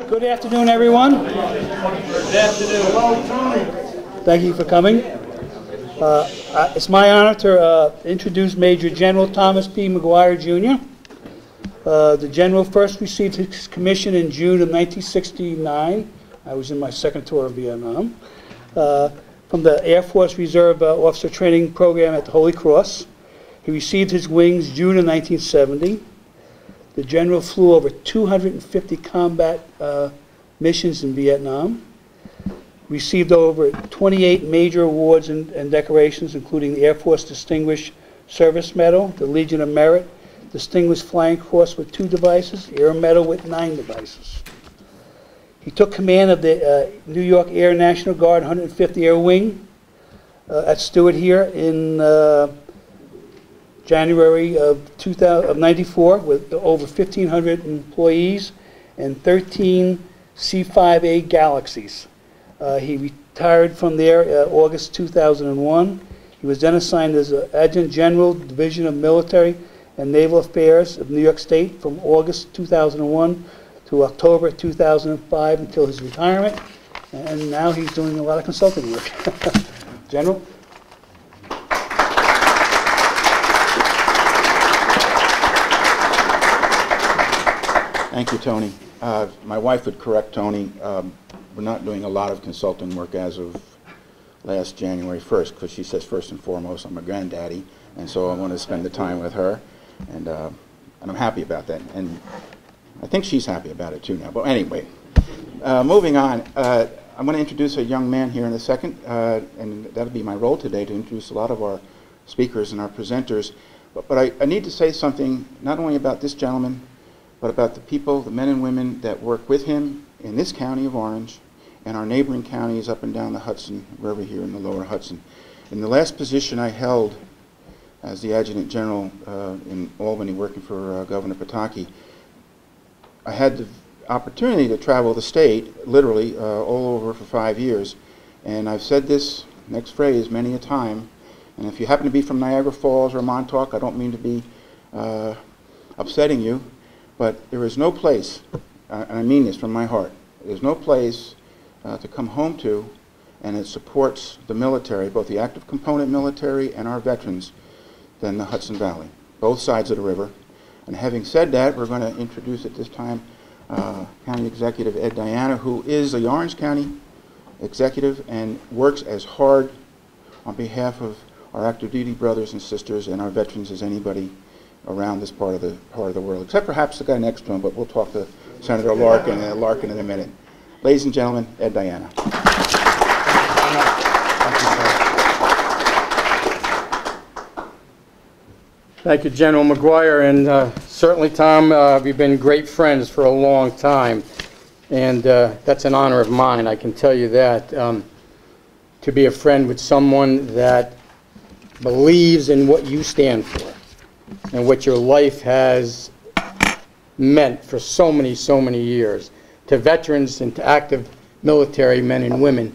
Good afternoon, everyone. Good afternoon. Thank you for coming. It's my honor to introduce Major General Thomas P. McGuire, Jr. The General first received his commission in June of 1969. I was in my second tour of Vietnam. From the Air Force Reserve Officer Training Program at the Holy Cross. He received his wings June of 1970. The General flew over 250 combat missions in Vietnam. Received over 28 major awards and decorations, including the Air Force Distinguished Service Medal, the Legion of Merit, Distinguished Flying Cross with 2 devices, Air Medal with 9 devices. He took command of the New York Air National Guard 150 Air Wing at Stewart here in January of 94 with over 1,500 employees and 13 C-5A Galaxies. He retired from there August 2001. He was then assigned as Adjutant General, Division of Military and Naval Affairs of New York State from August 2001 to October 2005 until his retirement. And now he's doing a lot of consulting work. General? Thank you, Tony. My wife would correct Tony. We're not doing a lot of consulting work as of last January 1st, because she says first and foremost I'm a granddaddy, and so I want to spend the time with her, and I'm happy about that, and I think she's happy about it too now. But anyway, moving on, I'm going to introduce a young man here in a second, and that'll be my role today, to introduce a lot of our speakers and our presenters. But I need to say something not only about this gentleman, but about the people, the men and women that work with him in this county of Orange and our neighboring counties up and down the Hudson River here in the lower Hudson. In the last position I held as the Adjutant General in Albany, working for Governor Pataki, I had the opportunity to travel the state, literally, all over for 5 years. And I've said this next phrase many a time, and if you happen to be from Niagara Falls or Montauk, I don't mean to be upsetting you, but there is no place, and I mean this from my heart, there's no place to come home to, and it supports the military, both the active component military and our veterans, than the Hudson Valley, both sides of the river. And having said that, we're going to introduce at this time County Executive Ed Diana, who is the Orange County Executive and works as hard on behalf of our active duty brothers and sisters and our veterans as anybody around this part of the world, except perhaps the guy next to him, but we'll talk to Senator Larkin in a minute. Ladies and gentlemen, Ed Diana. Thank you, General McGuire, and certainly, Tom, we've been great friends for a long time, and that's an honor of mine, I can tell you that, to be a friend with someone that believes in what you stand for and what your life has meant for so many years, to veterans and to active military men and women.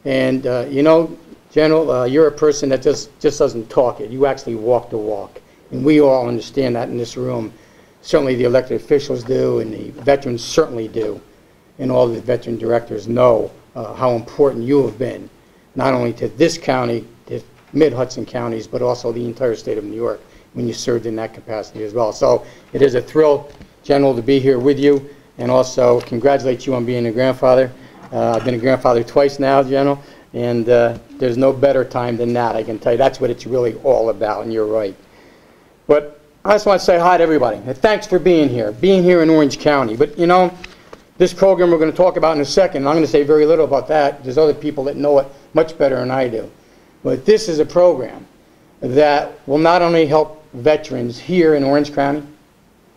And you know, General, you're a person that just doesn't talk it. You actually walk the walk. And we all understand that in this room. Certainly the elected officials do, and the veterans certainly do. And all the veteran directors know how important you have been, not only to this county, to mid-Hudson counties, but also the entire state of New York when you served in that capacity as well. So it is a thrill, General, to be here with you, and also congratulate you on being a grandfather. I've been a grandfather twice now, General, and there's no better time than that, I can tell you. That's what it's really all about, and you're right. But I just want to say hi to everybody. And thanks for being here in Orange County. But you know, this program we're going to talk about in a second, I'm going to say very little about that. There's other people that know it much better than I do. But this is a program that will not only help veterans here in Orange County,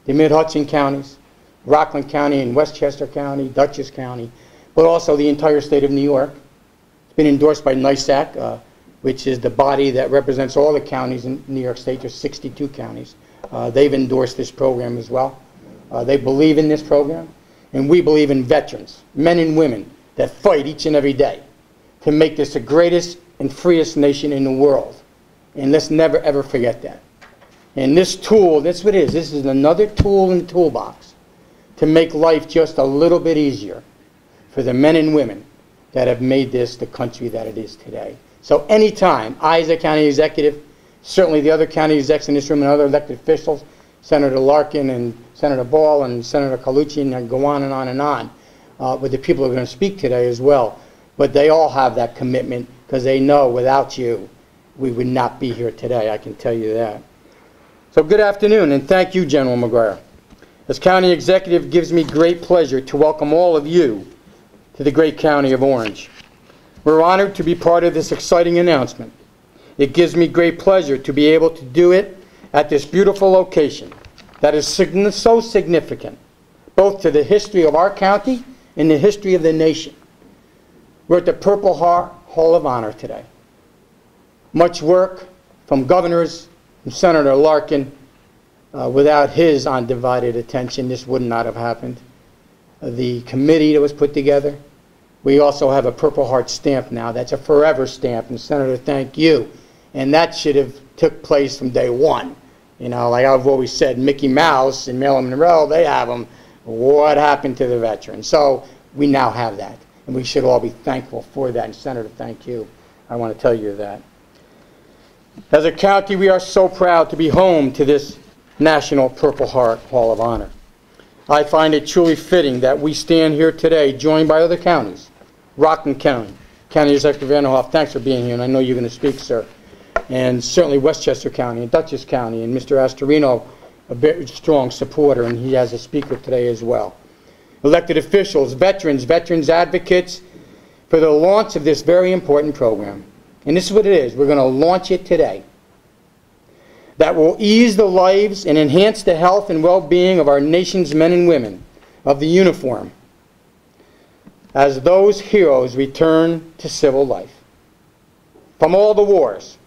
the mid-Hudson counties, Rockland County and Westchester County, Dutchess County, but also the entire state of New York. It's been endorsed by NYSAC, which is the body that represents all the counties in New York State. There's 62 counties. They've endorsed this program as well. They believe in this program, and we believe in veterans, men and women that fight each and every day to make this the greatest and freest nation in the world. And let's never ever forget that. And this tool, that's what it is. This is another tool in the toolbox to make life just a little bit easier for the men and women that have made this the country that it is today. So anytime I, as a county executive, certainly the other county execs in this room and other elected officials, Senator Larkin and Senator Ball and Senator Colucci, and I go on and on and on, with the people who are going to speak today as well. But they all have that commitment because they know without you, we would not be here today, I can tell you that. So good afternoon, and thank you, General McGuire. As county executive, it gives me great pleasure to welcome all of you to the great county of Orange. We're honored to be part of this exciting announcement. It gives me great pleasure to be able to do it at this beautiful location that is so significant, both to the history of our county and the history of the nation. We're at the Purple Heart Hall of Honor today. Much work from governors, from Senator Larkin. Without his undivided attention, this would not have happened. The committee that was put together. We also have a Purple Heart stamp now. That's a forever stamp. And Senator, thank you. And that should have took place from day one. You know, like I've always said, Mickey Mouse and Marilyn Monroe, they have them. What happened to the veterans? So we now have that. And we should all be thankful for that. And Senator, thank you. I want to tell you that. As a county, we are so proud to be home to this National Purple Heart Hall of Honor. I find it truly fitting that we stand here today joined by other counties. Rockland County, County Executive Vanderhoff, thanks for being here, and I know you're going to speak, sir. And certainly Westchester County and Dutchess County, and Mr. Astorino, a very strong supporter, and he has a speaker today as well. Elected officials, veterans, veterans advocates, for the launch of this very important program. And this is what it is. We're going to launch it today. That will ease the lives and enhance the health and well-being of our nation's men and women of the uniform as those heroes return to civil life. From all the wars.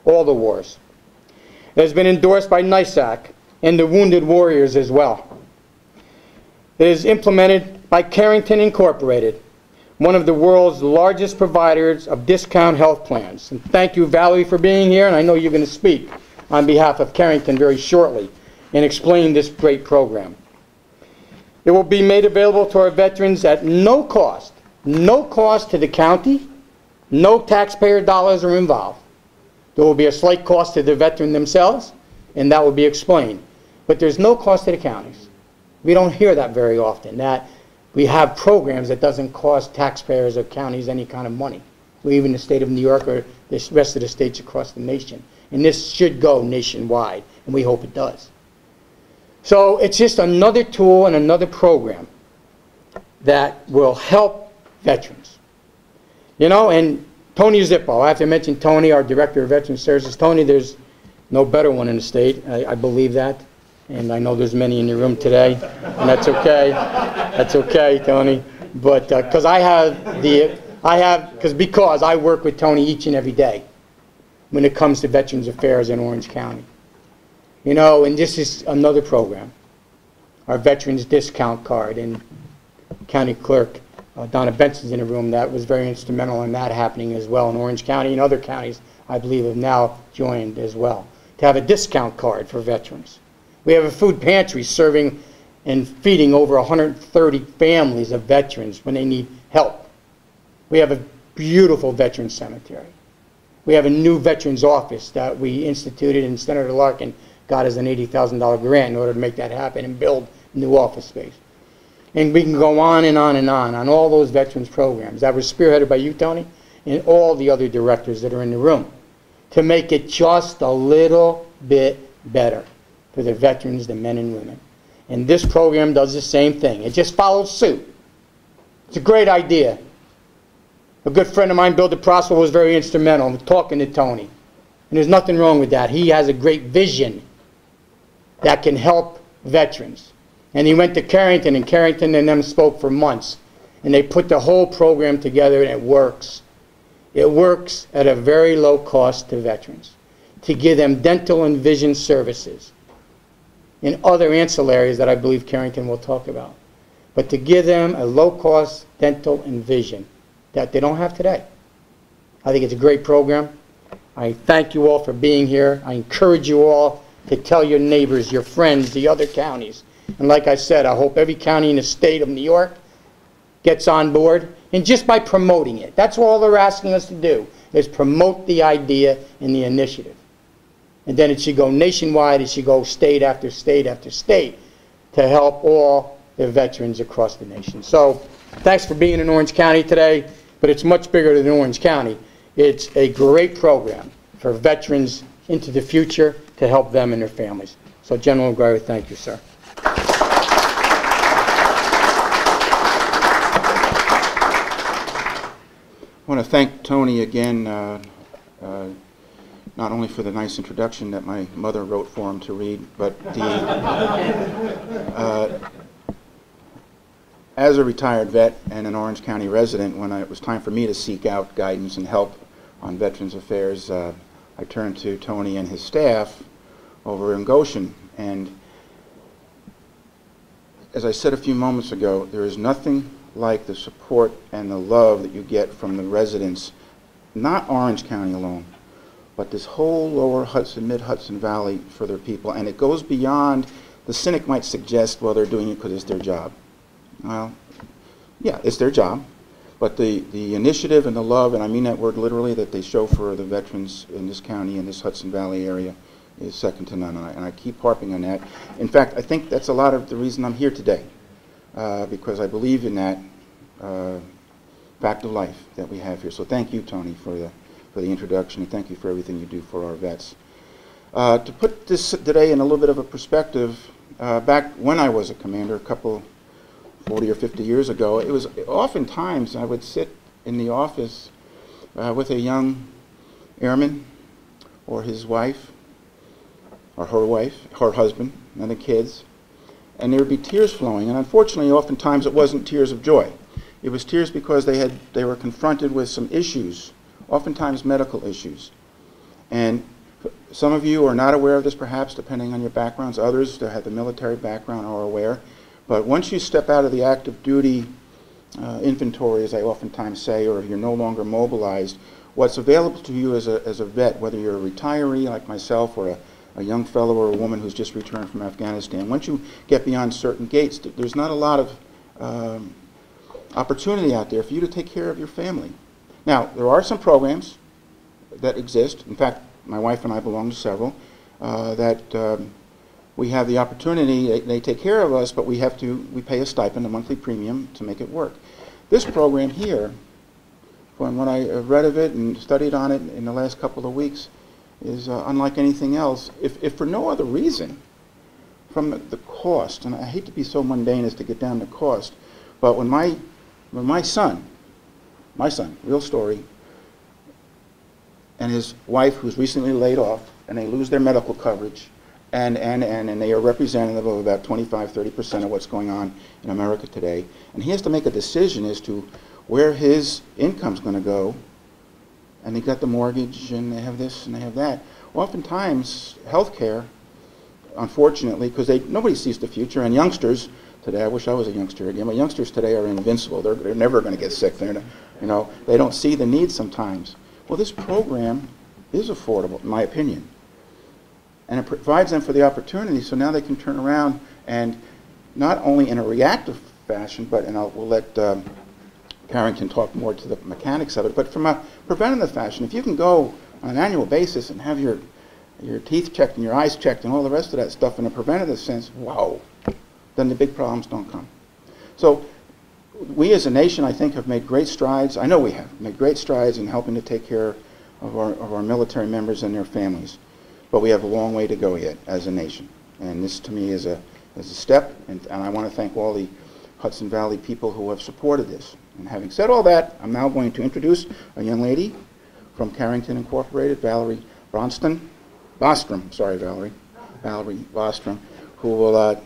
It has been endorsed by NISAC and the Wounded Warriors as well. It is implemented by Carrington Incorporated, one of the world's largest providers of discount health plans. And thank you, Valerie, for being here, and I know you're going to speak on behalf of Carrington very shortly and explain this great program. It will be made available to our veterans at no cost to the county. No taxpayer dollars are involved. There will be a slight cost to the veteran themselves, and that will be explained. But there's no cost to the counties. We don't hear that very often, that we have programs that doesn't cost taxpayers or counties any kind of money, or even the state of New York or the rest of the states across the nation. And this should go nationwide, and we hope it does. So it's just another tool and another program that will help veterans. You know, and Tony Zippo, I have to mention Tony, our Director of Veteran Services. Tony, there's no better one in the state. I believe that. And I know there's many in the room today, and that's okay. That's okay, Tony. But because because I work with Tony each and every day when it comes to Veterans Affairs in Orange County. You know, and this is another program, our Veterans Discount Card, and County Clerk Donna Benson's in the room. That was very instrumental in that happening as well in Orange County, and other counties, I believe, have now joined as well, to have a discount card for veterans. We have a food pantry serving and feeding over 130 families of veterans when they need help. We have a beautiful veteran cemetery. We have a new veterans office that we instituted, and Senator Larkin got us an $80,000 grant in order to make that happen and build new office space. And we can go on and on and on all those veterans programs that were spearheaded by you, Tony, and all the other directors that are in the room to make it just a little bit better for the veterans, the men and women. And this program does the same thing. It just follows suit. It's a great idea. A good friend of mine, Bill DeProspo, was very instrumental in talking to Tony. And there's nothing wrong with that. He has a great vision that can help veterans. And he went to Carrington, and Carrington and them spoke for months. And they put the whole program together, and it works. It works at a very low cost to veterans to give them dental and vision services and other ancillaries that I believe Carrington will talk about. But to give them a low-cost dental and vision that they don't have today. I think it's a great program. I thank you all for being here. I encourage you all to tell your neighbors, your friends, the other counties, And like I said, I hope every county in the state of New York gets on board, and just by promoting it. That's all they're asking us to do, is promote the idea and the initiative. And then it should go nationwide, it should go state after state after state to help all the veterans across the nation. So thanks for being in Orange County today, but it's much bigger than Orange County. It's a great program for veterans into the future to help them and their families. So General McGuire, thank you, sir. I want to thank Tony again, not only for the nice introduction that my mother wrote for him to read, but as a retired vet and an Orange County resident, when it was time for me to seek out guidance and help on Veterans Affairs, I turned to Tony and his staff over in Goshen. And as I said a few moments ago, there is nothing like the support and the love that you get from the residents, not Orange County alone, but this whole lower Hudson, mid-Hudson Valley for their people. And it goes beyond, the cynic might suggest, well, they're doing it because it's their job. Well, yeah, it's their job. But the initiative and the love, and I mean that word literally, that they show for the veterans in this county, in this Hudson Valley area, is second to none. And I keep harping on that. In fact, I think that's a lot of the reason I'm here today. Because I believe in that fact of life that we have here. So thank you, Tony, for the introduction, and thank you for everything you do for our vets. To put this today in a little bit of a perspective, back when I was a commander, 40 or 50 years ago, it was oftentimes I would sit in the office with a young airman or his wife, or her wife, her husband, and the kids, and there would be tears flowing. And unfortunately, oftentimes it wasn't tears of joy. It was tears because they were confronted with some issues, oftentimes medical issues. And some of you are not aware of this, perhaps, depending on your backgrounds. Others that have the military background are aware. But once you step out of the active duty inventory, as I oftentimes say, or if you're no longer mobilized, what's available to you as a vet, whether you're a retiree like myself or a young fellow or a woman who's just returned from Afghanistan, once you get beyond certain gates, there's not a lot of opportunity out there for you to take care of your family. Now, there are some programs that exist. In fact, my wife and I belong to several that we have the opportunity. They take care of us, but we pay a stipend, a monthly premium, to make it work. This program here, from what I read of it and studied on it in the last couple of weeks, is unlike anything else, if for no other reason, from the cost. And I hate to be so mundane as to get down to cost, but when my son, real story, and his wife, who's recently laid off, and they lose their medical coverage, and they are representative of about 25–30% of what's going on in America today, and he has to make a decision as to where his income's going to go. And they got the mortgage, and they have this, and they have that. Oftentimes, healthcare, unfortunately, because nobody sees the future, and youngsters today, I wish I was a youngster again, but youngsters today are invincible. They're never going to get sick. They don't see the need sometimes. Well, this program is affordable, in my opinion. And it provides them for the opportunity, so now they can turn around and not only in a reactive fashion, but, and we'll let Karen can talk more to the mechanics of it, but from a preventative fashion, if you can go on an annual basis and have your teeth checked and your eyes checked and all the rest of that stuff in a preventative sense, wow, then the big problems don't come. So we as a nation, I think, have made great strides. I know we have made great strides in helping to take care of our military members and their families. But we have a long way to go yet as a nation. And this, to me, is a step, and I want to thank all the Hudson Valley people who have supported this. And having said all that, I'm now going to introduce a young lady from Carrington Incorporated, Valerie Bostrom, who will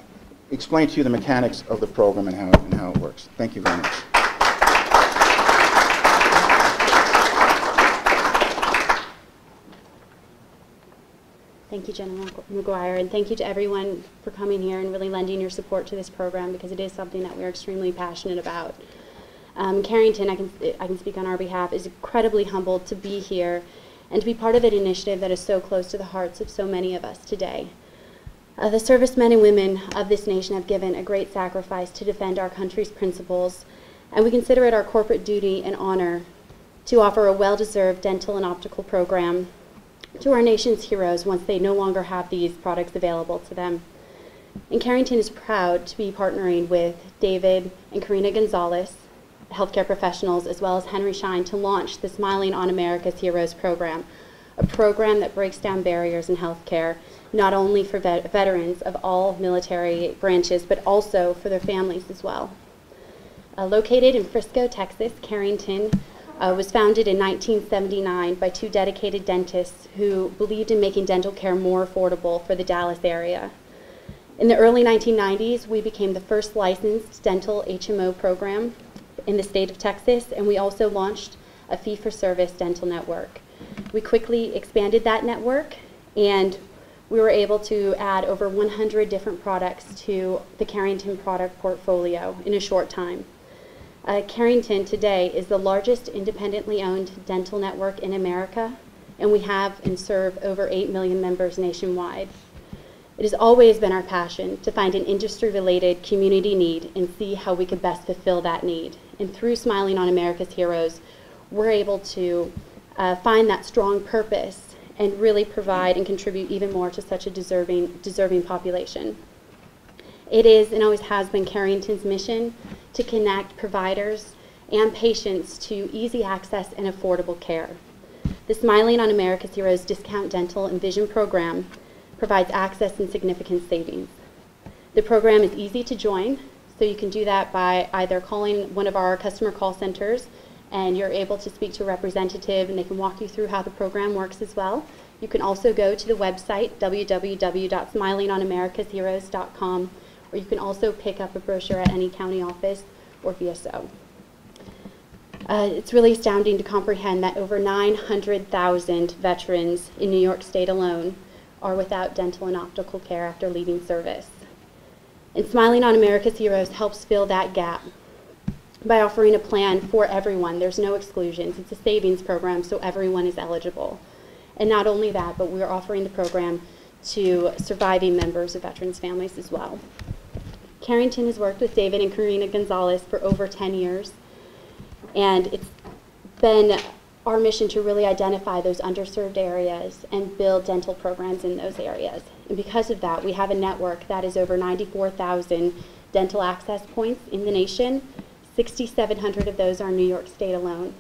explain to you the mechanics of the program and how it works. Thank you very much. Thank you, General McGuire, and thank you to everyone for coming here and really lending your support to this program, because it is something that we're extremely passionate about. Carrington, I can speak on our behalf, is incredibly humbled to be here and to be part of an initiative that is so close to the hearts of so many of us today. The servicemen and women of this nation have given a great sacrifice to defend our country's principles, and we consider it our corporate duty and honor to offer a well-deserved dental and optical program to our nation's heroes once they no longer have these products available to them. And Carrington is proud to be partnering with David and Karina Gonzalez, healthcare professionals, as well as Henry Schein, to launch the Smiling on America's Heroes program, a program that breaks down barriers in healthcare, not only for veterans of all military branches, but also for their families as well. Located in Frisco, Texas, Carrington was founded in 1979 by two dedicated dentists who believed in making dental care more affordable for the Dallas area. In the early 1990s, we became the first licensed dental HMO program in the state of Texas, and we also launched a fee-for-service dental network. We quickly expanded that network, and we were able to add over 100 different products to the Carrington product portfolio in a short time. Carrington today is the largest independently owned dental network in America, and we have and serve over 8 million members nationwide. It has always been our passion to find an industry-related community need and see how we could best fulfill that need. And through Smiling on America's Heroes, we're able to find that strong purpose and really provide and contribute even more to such a deserving population. It is and always has been Carrington's mission to connect providers and patients to easy access and affordable care. The Smiling on America's Heroes Discount Dental and Vision program provides access and significant savings. The program is easy to join, so you can do that by either calling one of our customer call centers, and you're able to speak to a representative and they can walk you through how the program works as well. You can also go to the website, www.smilingonamericasheroes.com, or you can also pick up a brochure at any county office or VSO. It's really astounding to comprehend that over 900,000 veterans in New York State alone are without dental and optical care after leaving service. And Smiling on America's Heroes helps fill that gap by offering a plan for everyone. There's no exclusions. It's a savings program, so everyone is eligible. And not only that, but we're offering the program to surviving members of veterans' families as well. Carrington has worked with David and Karina Gonzalez for over 10 years, and it's been our mission to really identify those underserved areas and build dental programs in those areas. And because of that, we have a network that is over 94,000 dental access points in the nation. 6,700 of those are in New York State alone.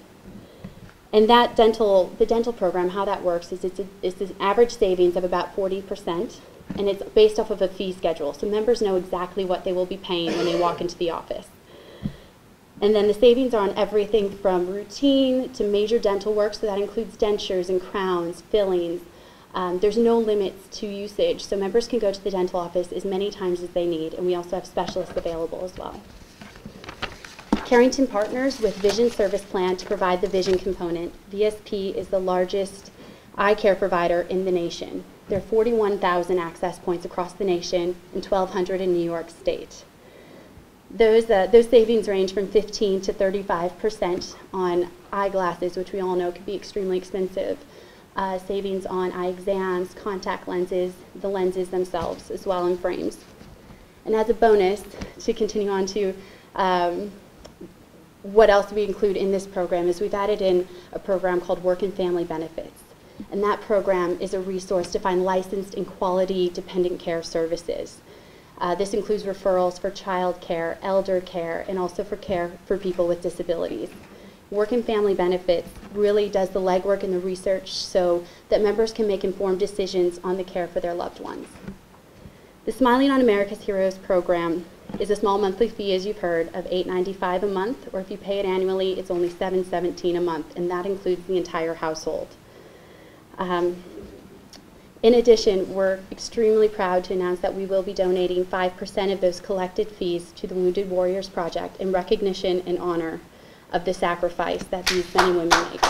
And the dental program, how that works is it's an average savings of about 40%, and it's based off of a fee schedule. So members know exactly what they will be paying when they walk into the office. And then the savings are on everything from routine to major dental work, so that includes dentures and crowns, fillings. There's no limits to usage, so members can go to the dental office as many times as they need, and we also have specialists available as well. Carrington partners with Vision Service Plan to provide the vision component. VSP is the largest eye care provider in the nation. There are 41,000 access points across the nation and 1,200 in New York State. Those savings range from 15 to 35% on eyeglasses, which we all know can be extremely expensive. Savings on eye exams, contact lenses, the lenses themselves, as well, and frames. And as a bonus, to continue on to what else we include in this program, is we've added in a program called Work and Family Benefits. And that program is a resource to find licensed and quality dependent care services. This includes referrals for child care, elder care, and also for care for people with disabilities. Work and Family Benefits really does the legwork and the research so that members can make informed decisions on the care for their loved ones. The Smiling on America's Heroes program is a small monthly fee, as you've heard, of $8.95 a month, or if you pay it annually, it's only $7.17 a month, and that includes the entire household. In addition, we're extremely proud to announce that we will be donating 5% of those collected fees to the Wounded Warriors Project in recognition and honor of the sacrifice that these men and women make.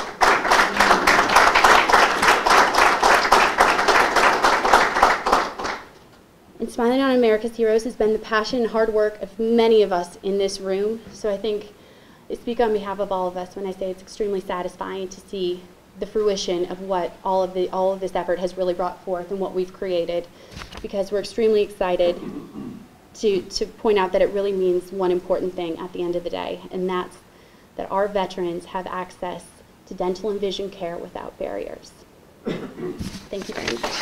And Smiling on America's Heroes has been the passion and hard work of many of us in this room, so I think I speak on behalf of all of us when I say it's extremely satisfying to see the fruition of what all of this effort has really brought forth and what we've created, because we're extremely excited to point out that it really means one important thing at the end of the day, and that's that our veterans have access to dental and vision care without barriers. Thank you very much.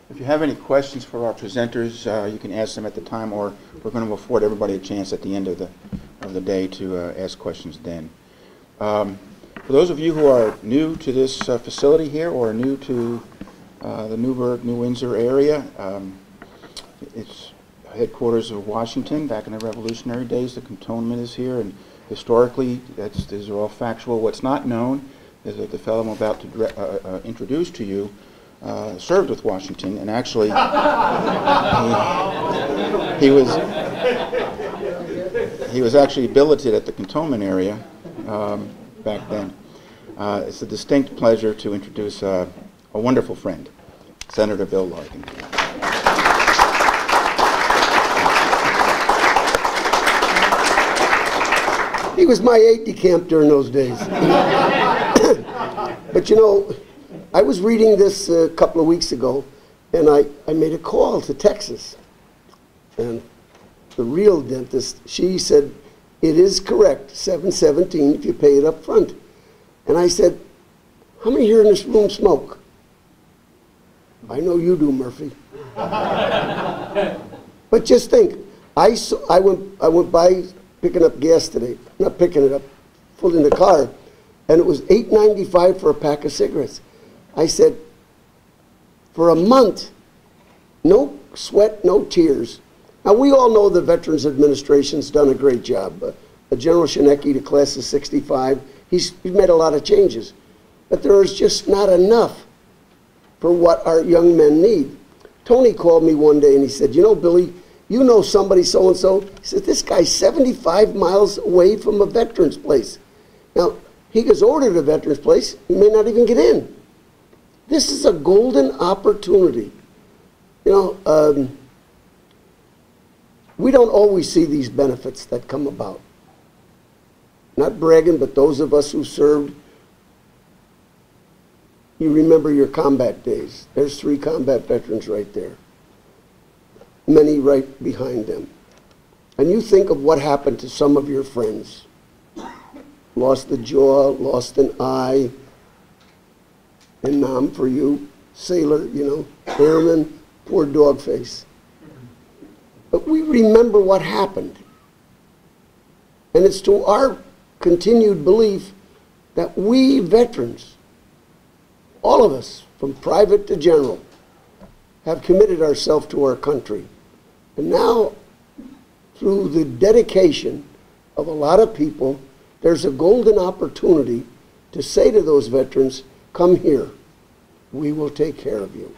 If you have any questions for our presenters, you can ask them at the time, or we're going to afford everybody a chance at the end of the day to ask questions then. For those of you who are new to this facility here, or new to the Newburgh, New Windsor area, it's headquarters of Washington. Back in the Revolutionary days, the cantonment is here, and historically, these are all factual. What's not known is that the fellow I'm about to introduce to you served with Washington, and actually he was actually billeted at the cantonment area back then. It's a distinct pleasure to introduce a wonderful friend, Senator Bill Larkin. He was my aide-de-camp during those days. But you know, I was reading this a couple of weeks ago, and I made a call to Texas. And the real dentist, she said, it is correct, $717 if you pay it up front. And I said, how many here in this room smoke? I know you do, Murphy. But just think, I went by picking up gas today, not picking it up, full in the car, and it was $8.95 for a pack of cigarettes. I said, for a month, no sweat, no tears. Now, we all know the Veterans Administration's done a great job. General Shinnecki, the class of '65, he's made a lot of changes. But there is just not enough for what our young men need. Tony called me one day and he said, you know, Billy, you know somebody so-and-so? He said, this guy's 75 miles away from a veteran's place. Now, he gets ordered a veteran's place, he may not even get in. This is a golden opportunity. You know, we don't always see these benefits that come about. Not bragging, but those of us who served, you remember your combat days. There's 3 combat veterans right there. Many right behind them. And you think of what happened to some of your friends. Lost the jaw, lost an eye, and Nam for you, sailor, you know, airman, poor dog face. But we remember what happened. And it's to our continued belief that we veterans, all of us, from private to general, have committed ourselves to our country. And now, through the dedication of a lot of people, there's a golden opportunity to say to those veterans, come here, we will take care of you.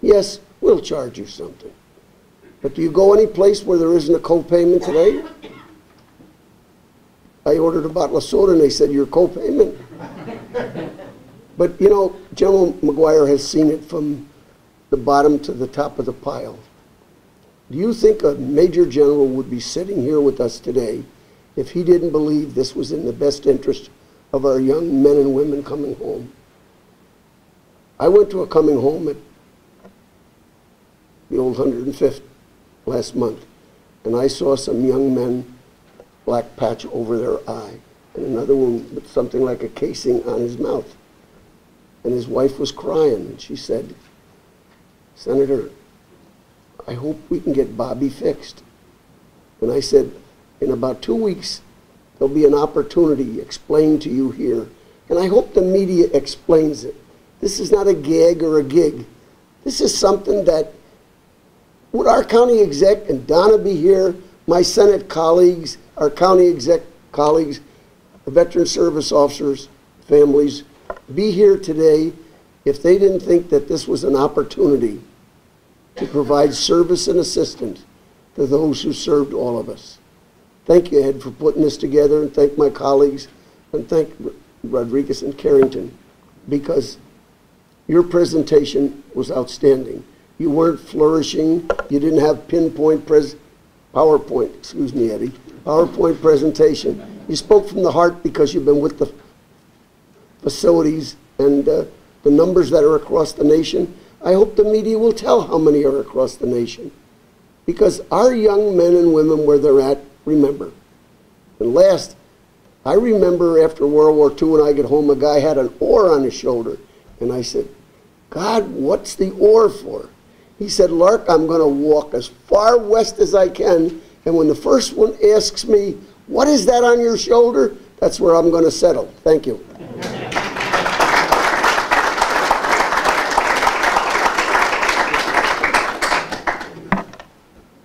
Yes, we'll charge you something. But do you go any place where there isn't a co-payment today? I ordered a bottle of soda and they said, your co-payment? But you know, General McGuire has seen it from the bottom to the top of the pile. Do you think a Major General would be sitting here with us today if he didn't believe this was in the best interest of our young men and women coming home? I went to a coming home at the old 105th last month, and I saw some young men, black patch over their eye, and another one with something like a casing on his mouth. And his wife was crying, and she said, Senator, I hope we can get Bobby fixed. And I said, in about 2 weeks, there'll be an opportunity explained to you here. And I hope the media explains it. This is not a gag or a gig. This is something that, would our county exec and Donna be here, my Senate colleagues, our county exec colleagues, the veteran service officers, families, be here today if they didn't think that this was an opportunity to provide service and assistance to those who served all of us. Thank you, Ed, for putting this together, and thank my colleagues, and thank Rodriguez and Carrington, because your presentation was outstanding. You weren't flourishing. You didn't have PowerPoint, excuse me, Eddie, PowerPoint presentation. You spoke from the heart because you've been with the facilities and the numbers that are across the nation. I hope the media will tell how many are across the nation, because our young men and women where they're at remember. And last, I remember after World War II when I get home, a guy had an oar on his shoulder. And I said, God, what's the oar for? He said, Lark, I'm going to walk as far west as I can, and when the first one asks me, what is that on your shoulder? That's where I'm going to settle. Thank you.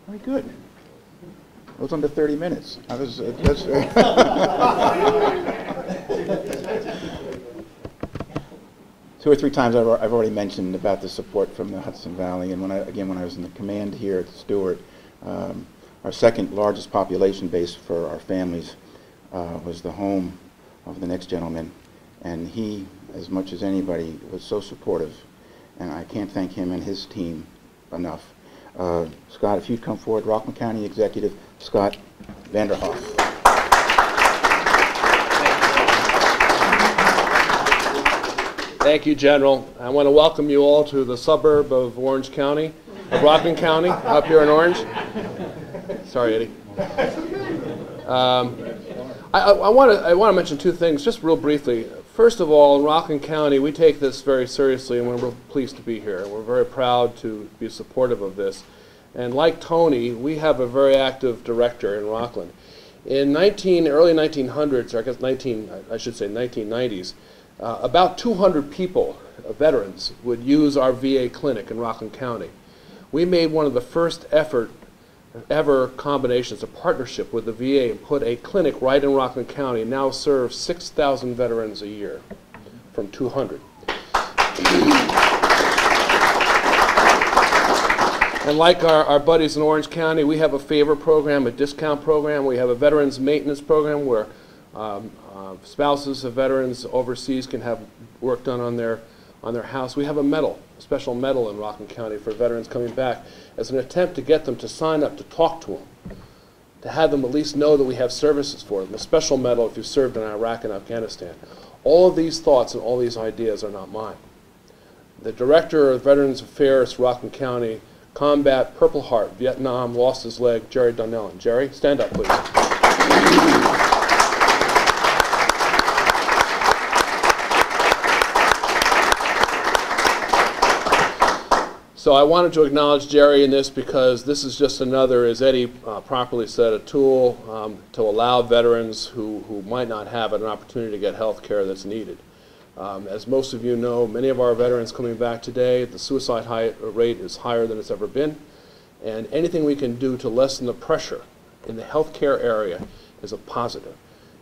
Very good. It was under 30 minutes. That's two or three times I've already mentioned about the support from the Hudson Valley, and when I was in the command here at Stewart, our second largest population base for our families was the home of the next gentleman, and he, as much as anybody, was so supportive, and I can't thank him and his team enough. Scott, if you'd come forward, Rockland County Executive Scott Vanderhoff. Thank you, General. I want to welcome you all to the suburb of Orange County, of Rockland County, up here in Orange. Sorry, Eddie. I want to mention two things, just real briefly. First of all, in Rockland County, we take this very seriously, and we're real pleased to be here. We're very proud to be supportive of this. And like Tony, we have a very active director in Rockland. In early 1900s, or I guess 1990s, about 200 people, veterans, would use our VA clinic in Rockland County. We made one of the first ever combinations, a partnership with the VA, and put a clinic right in Rockland County, and now serves 6,000 veterans a year from 200. And like our buddies in Orange County, we have a favor program, a discount program. We have a veterans maintenance program where spouses of veterans overseas can have work done on their house. We have a special medal in Rockland County for veterans coming back as an attempt to get them to sign up, to talk to them, to have them at least know that we have services for them. A special medal if you served in Iraq and Afghanistan. All of these thoughts and all these ideas are not mine. The Director of Veterans Affairs, Rockland County, Combat, Purple Heart, Vietnam, lost his leg, Jerry Donnellan. Jerry, stand up, please. So I wanted to acknowledge Jerry in this because this is just another, as Eddie properly said, a tool to allow veterans who might not have an opportunity to get health care that's needed. As most of you know, many of our veterans coming back today, the suicide rate is higher than it's ever been, and anything we can do to lessen the pressure in the health care area is a positive.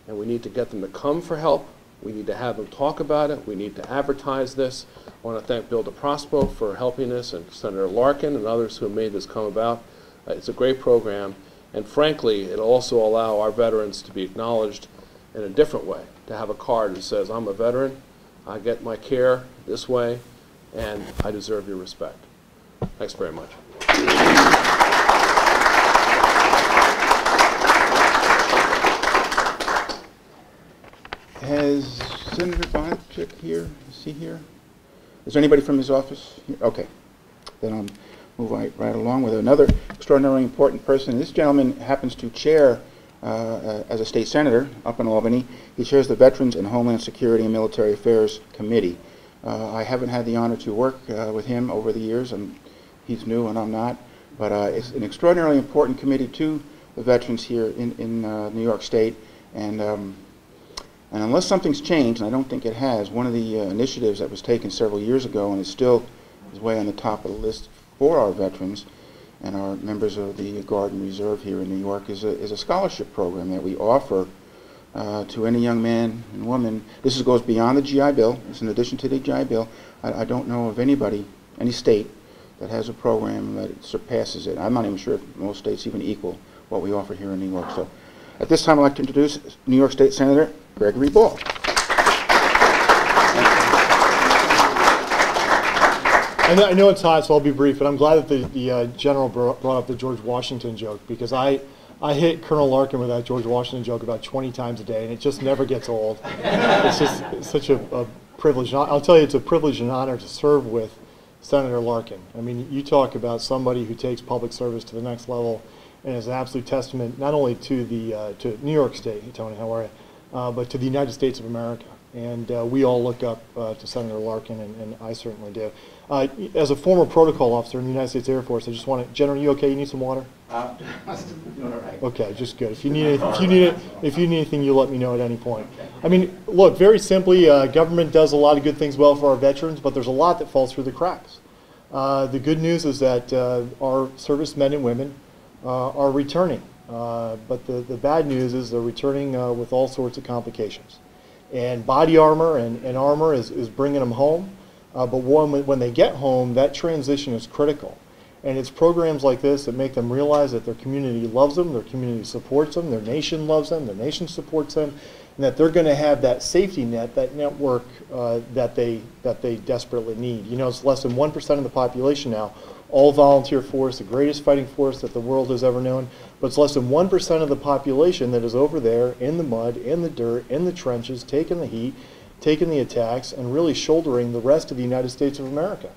And we need to get them to come for help. We need to have them talk about it. We need to advertise this. I want to thank Bill DeProspo for helping us, and Senator Larkin and others who have made this come about. It's a great program, and frankly, it'll also allow our veterans to be acknowledged in a different way, to have a card that says, I'm a veteran, I get my care this way, and I deserve your respect. Thanks very much. Has Senator Bonchick here? Is he here? Is there anybody from his office? Okay. Then I'll move right along with another extraordinarily important person. This gentleman happens to chair, as a state senator up in Albany, he chairs the Veterans and Homeland Security and Military Affairs Committee. I haven't had the honor to work with him over the years, and he's new and I'm not, but it's an extraordinarily important committee to the veterans here in New York State, and unless something's changed, and I don't think it has, one of the initiatives that was taken several years ago and is still way on the top of the list for our veterans and our members of the Guard and Reserve here in New York is a scholarship program that we offer to any young man and woman. This goes beyond the GI Bill. It's in addition to the GI Bill. I don't know of anybody, any state, that has a program that surpasses it. I'm not even sure if most states even equal what we offer here in New York. So at this time, I'd like to introduce New York State Senator Gregory Ball. I know it's hot, so I'll be brief, but I'm glad that the general brought up the George Washington joke, because I hit Colonel Larkin with that George Washington joke about 20 times a day, and it just never gets old. It's such a privilege. I'll tell you, it's a privilege and honor to serve with Senator Larkin. I mean, you talk about somebody who takes public service to the next level, and is an absolute testament not only to to New York State, Tony, how are you, but to the United States of America. And we all look up to Senator Larkin, and I certainly do. As a former protocol officer in the United States Air Force, I just want to, General, you okay? You need some water? Okay, just good. If you need anything, you let me know at any point. I mean, look, very simply, government does a lot of good things well for our veterans, but there's a lot that falls through the cracks. The good news is that our servicemen and women are returning, but the bad news is they're returning with all sorts of complications. And body armor and armor is bringing them home, but when they get home, that transition is critical. And it's programs like this that make them realize that their community loves them, their community supports them, their nation loves them, their nation supports them, and that they're going to have that safety net, that network that they desperately need. You know, it's less than 1% of the population now, all volunteer force, the greatest fighting force that the world has ever known, but it's less than 1% of the population that is over there in the mud, in the dirt, in the trenches, taking the heat, taking the attacks, and really shouldering the rest of the United States of America.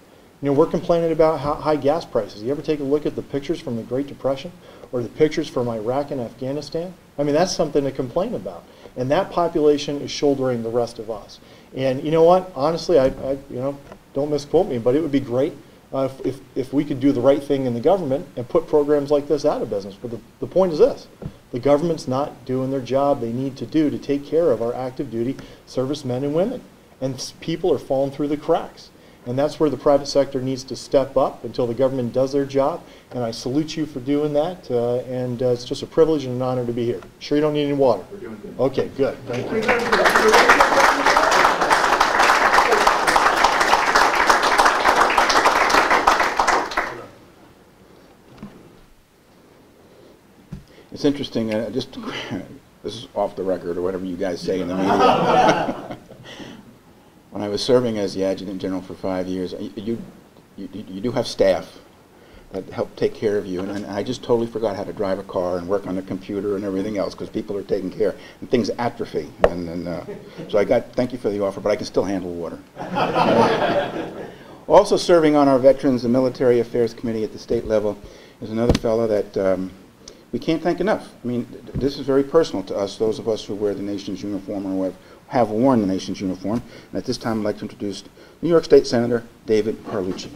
You know, we're complaining about high gas prices. You ever take a look at the pictures from the Great Depression or the pictures from Iraq and Afghanistan? I mean, that's something to complain about. And that population is shouldering the rest of us. And you know what? Honestly, you know, don't misquote me, but it would be great if we could do the right thing in the government and put programs like this out of business. But the point is this: the government's not doing their job they need to do to take care of our active duty servicemen and women. And people are falling through the cracks. And that's where the private sector needs to step up until the government does their job. And I salute you for doing that. And it's just a privilege and an honor to be here. Sure you don't need any water? We're doing good. Okay, good. Thank you. It's interesting, just this is off the record or whatever you guys say in the media. When I was serving as the Adjutant General for 5 years, you do have staff that help take care of you, and I just totally forgot how to drive a car and work on a computer and everything else because people are taking care and things atrophy. So thank you for the offer, but I can still handle water. Also serving on our Veterans and Military Affairs Committee at the state level is another fellow that we can't thank enough. I mean, this is very personal to us, those of us who wear the nation's uniform or who have worn the nation's uniform. And at this time, I'd like to introduce New York State Senator David Carlucci.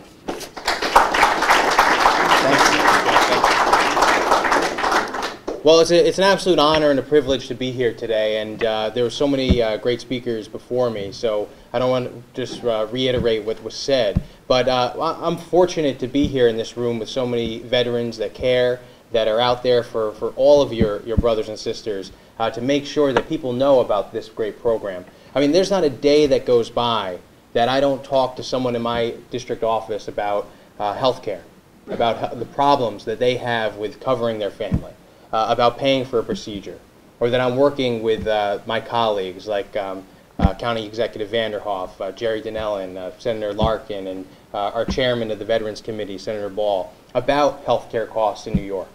Well, it's an absolute honor and a privilege to be here today, and there were so many great speakers before me, so I don't want to just reiterate what was said. But I'm fortunate to be here in this room with so many veterans that care, that are out there for all of your brothers and sisters to make sure that people know about this great program. I mean, there's not a day that goes by that I don't talk to someone in my district office about health care, about the problems that they have with covering their family, about paying for a procedure, or that I'm working with my colleagues like County Executive Vanderhoff, Jerry Dinellen, Senator Larkin, and our chairman of the Veterans Committee, Senator Ball, about health care costs in New York.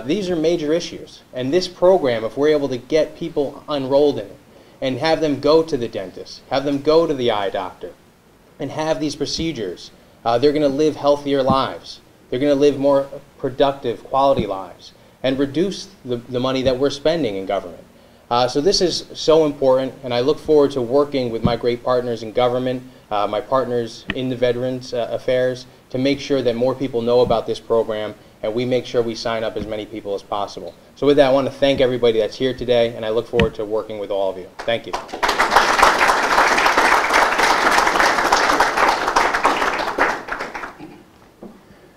These are major issues, and this program, if we're able to get people enrolled in it and have them go to the dentist, have them go to the eye doctor, and have these procedures, they're going to live healthier lives. They're going to live more productive, quality lives, and reduce the money that we're spending in government. So this is so important, and I look forward to working with my great partners in government, my partners in the Veterans Affairs, to make sure that more people know about this program, and we make sure we sign up as many people as possible. So with that, I want to thank everybody that's here today, and I look forward to working with all of you. Thank you.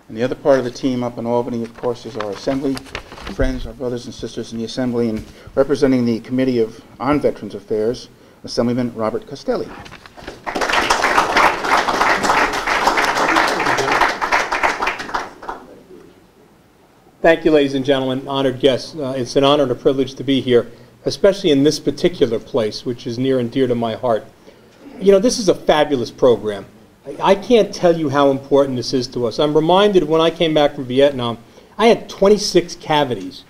And the other part of the team up in Albany, of course, is our Assembly friends, our brothers and sisters in the Assembly, and representing the Committee on Veterans Affairs, Assemblyman Robert Castelli. Thank you, ladies and gentlemen, honored guests. It's an honor and a privilege to be here, especially in this particular place, which is near and dear to my heart. You know, this is a fabulous program. I can't tell you how important this is to us. I'm reminded when I came back from Vietnam, I had 26 cavities.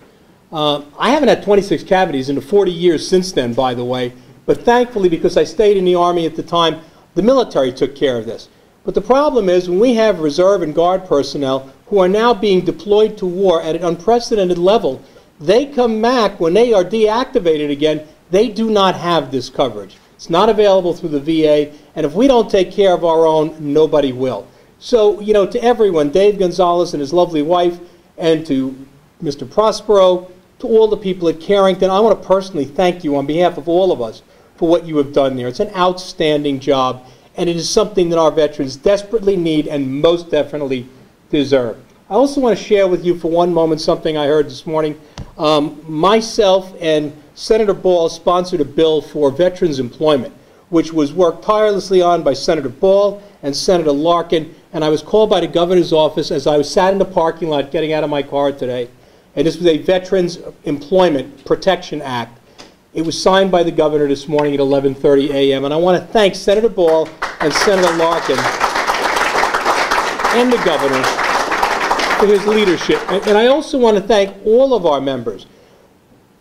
I haven't had 26 cavities in the 40 years since then, by the way, but thankfully, because I stayed in the Army at the time, the military took care of this. But the problem is when we have reserve and guard personnel who are now being deployed to war at an unprecedented level, they come back, when they are deactivated again, they do not have this coverage. It's not available through the VA, and if we don't take care of our own, nobody will. So, you know, to everyone, Dave Gonzalez and his lovely wife, and to Mr. Prospero, to all the people at Carrington, I want to personally thank you on behalf of all of us for what you have done there. It's an outstanding job, and it is something that our veterans desperately need and most definitely deserve. I also want to share with you for one moment something I heard this morning. Myself and Senator Ball sponsored a bill for veterans employment, which was worked tirelessly on by Senator Ball and Senator Larkin, and I was called by the governor's office as I was sat in the parking lot getting out of my car today, and this was a Veterans Employment Protection Act. It was signed by the governor this morning at 11:30 a.m., and I want to thank Senator Ball and Senator Larkin and the governor for his leadership. And I also want to thank all of our members.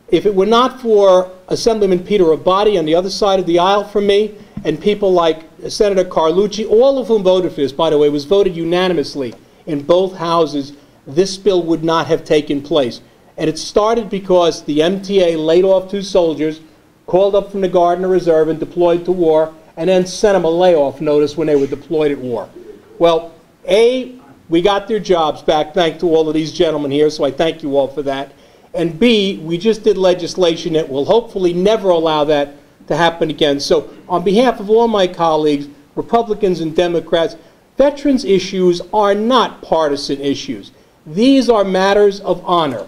If it were not for Assemblyman Peter Abadi on the other side of the aisle from me, and people like Senator Carlucci, all of whom voted for this, by the way, was voted unanimously in both houses, this bill would not have taken place. And it started because the MTA laid off 2 soldiers, called up from the Guard and the Reserve and deployed to war, and then sent them a layoff notice when they were deployed at war. Well, A, we got their jobs back, thanks to all of these gentlemen here, so I thank you all for that. And B, we just did legislation that will hopefully never allow that to happen again. So on behalf of all my colleagues, Republicans and Democrats, veterans issues are not partisan issues. These are matters of honor.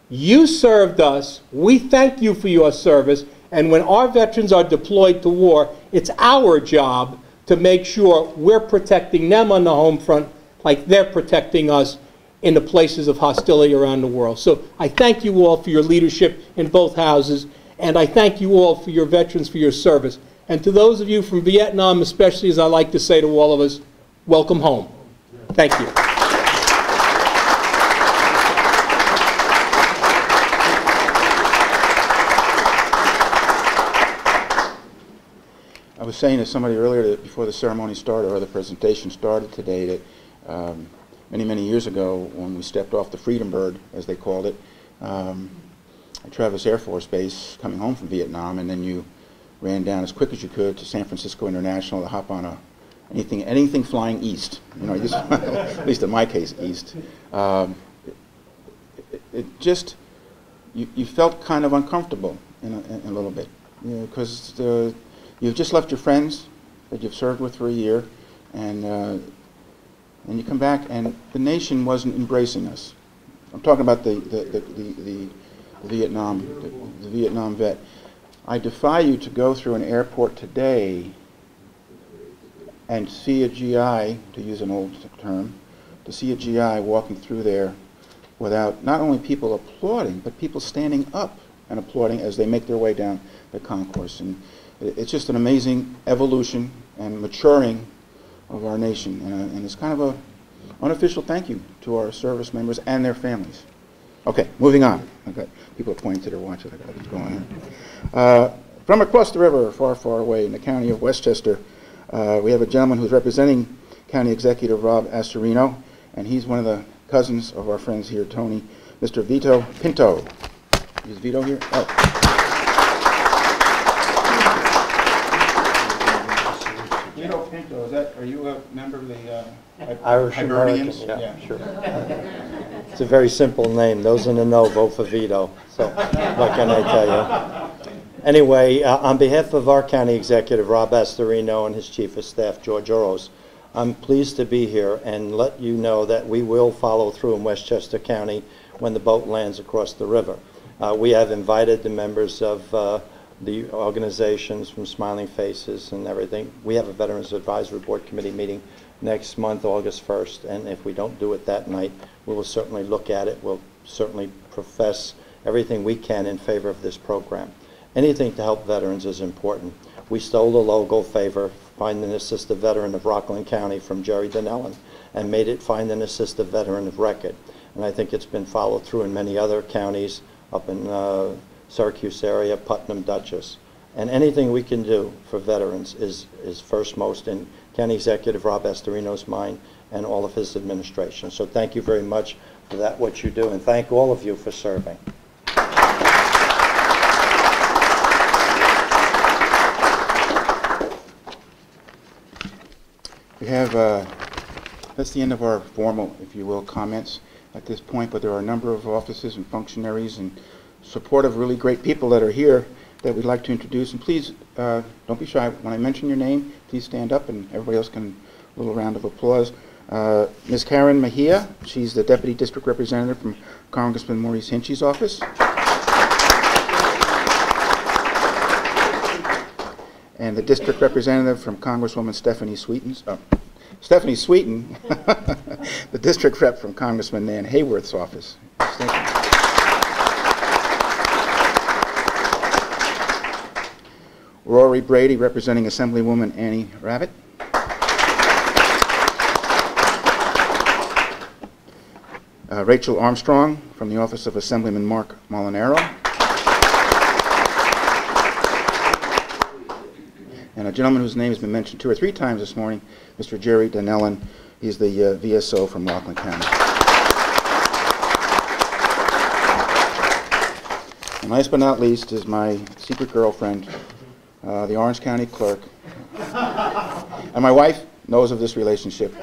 You served us. We thank you for your service. And when our veterans are deployed to war, it's our job to make sure we're protecting them on the home front like they're protecting us in the places of hostility around the world. So I thank you all for your leadership in both houses, and I thank you all for your veterans for your service. And to those of you from Vietnam, especially, as I like to say to all of us, welcome home. Thank you. I was saying to somebody earlier that before the ceremony started, or the presentation started today, that many, many years ago, when we stepped off the Freedom Bird, as they called it, at Travis Air Force Base, coming home from Vietnam, and then you ran down as quick as you could to San Francisco International to hop on anything flying east. You know, just, at least in my case, east. It just, you felt kind of uncomfortable in a little bit, because you've just left your friends that you've served with for a year, and you come back, and the nation wasn't embracing us. I'm talking about the Vietnam vet. I defy you to go through an airport today and see a GI, to use an old term, to see a GI walking through there without not only people applauding, but people standing up and applauding as they make their way down the concourse. And it's just an amazing evolution and maturing of our nation, and it's kind of a unofficial thank you to our service members and their families. Okay, moving on. Okay, people are pointing to their watches. I got what's going on. From across the river, far, far away in the county of Westchester, we have a gentleman who's representing County Executive Rob Astorino, and he's one of the cousins of our friends here, Tony, Mr. Vito Pinto. Is Vito here? Oh. Vito Pinto, are you a member of the Irish Hibernians? American, yeah, sure. It's a very simple name. Those in the know vote for Vito. So what can I tell you? Anyway, on behalf of our county executive, Rob Astorino, and his chief of staff, George Oros, I'm pleased to be here and let you know that we will follow through in Westchester County when the boat lands across the river. We have invited the members of the organizations from Smiling Faces and everything. We have a Veterans Advisory Board Committee meeting next month, August 1st, and if we don't do it that night, we will certainly look at it. We'll certainly profess everything we can in favor of this program. Anything to help veterans is important. We stole the logo Find and Assist a Veteran of Rockland County from Jerry Donnellan, and made it Find and Assist a Veteran of Record. And I think it's been followed through in many other counties up in Syracuse area, Putnam, Dutchess. And anything we can do for veterans is first most in County Executive Rob Astorino's mind and all of his administration. So thank you very much for that, what you do, and thank all of you for serving. We have, that's the end of our formal, if you will, comments at this point, but there are a number of officers and functionaries and supportive, really great people that are here that we'd like to introduce. And please, don't be shy. When I mention your name, please stand up and everybody else can, a little round of applause. Ms. Karen Mejia, she's the Deputy District Representative from Congressman Maurice Hinchey's office. And the District Representative from Congresswoman Stephanie Sweeten, the District Rep from Congressman Nan Hayworth's office. Rory Brady, representing Assemblywoman Annie Rabbit. Rachel Armstrong, from the office of Assemblyman Mark Molinaro. And a gentleman whose name has been mentioned 2 or 3 times this morning, Mr. Jerry Donnellan. He's the VSO from Rockland County. And last but not least is my secret girlfriend, the Orange County Clerk. And my wife knows of this relationship,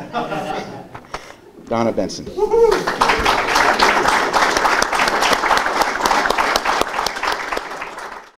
Donna Benson.